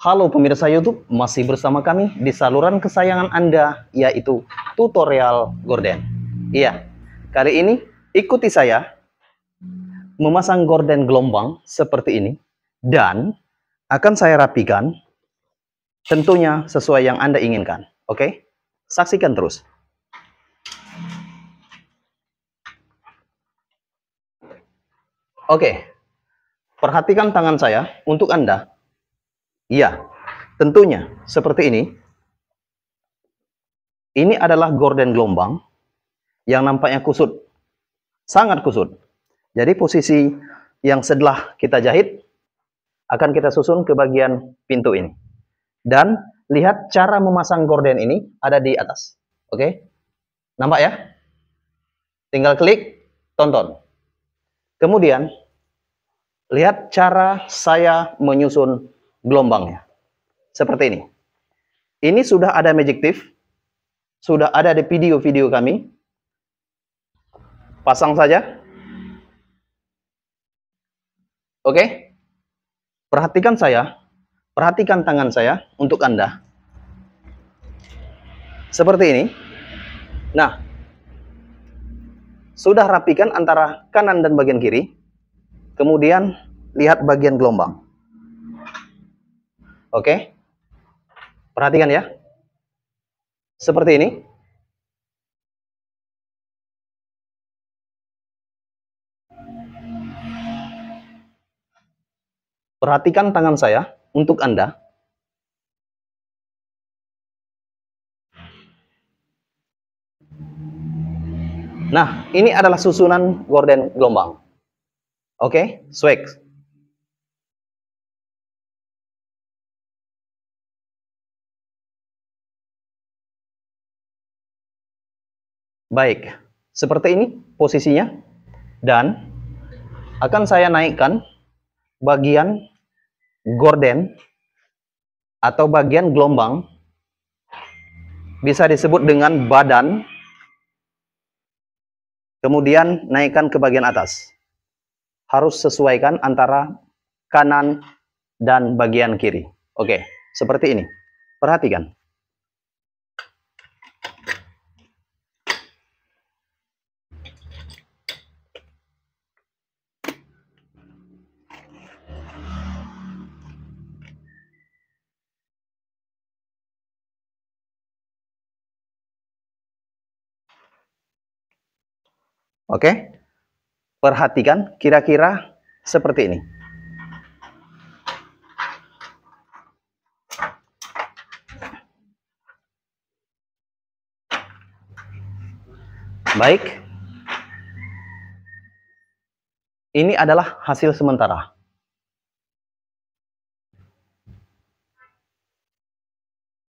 Halo pemirsa YouTube, masih bersama kami di saluran kesayangan Anda, yaitu tutorial gorden. Iya, kali ini ikuti saya memasang gorden gelombang seperti ini, dan akan saya rapikan tentunya sesuai yang Anda inginkan. Oke? Saksikan terus. Oke, perhatikan tangan saya untuk Anda. Iya, tentunya seperti ini. Ini adalah gorden gelombang yang nampaknya kusut, sangat kusut. Jadi posisi yang setelah kita jahit akan kita susun ke bagian pintu ini. Dan lihat cara memasang gorden ini ada di atas. Oke? Nampak ya? Tinggal klik, tonton. Kemudian lihat cara saya menyusun gelombangnya. Seperti ini. Ini sudah ada magic tip, sudah ada di video-video kami. Pasang saja. Oke? Perhatikan saya, perhatikan tangan saya untuk Anda. Seperti ini. Nah, sudah rapikan antara kanan dan bagian kiri. Kemudian lihat bagian gelombang. Oke? Perhatikan ya. Seperti ini. Perhatikan tangan saya untuk Anda. Nah, ini adalah susunan gorden gelombang. Oke, swag. Baik, seperti ini posisinya. Dan akan saya naikkan bagian gorden atau bagian gelombang, bisa disebut dengan badan. Kemudian naikkan ke bagian atas. Harus sesuaikan antara kanan dan bagian kiri. Oke, seperti ini. Perhatikan. Oke, perhatikan kira-kira seperti ini. Baik, ini adalah hasil sementara.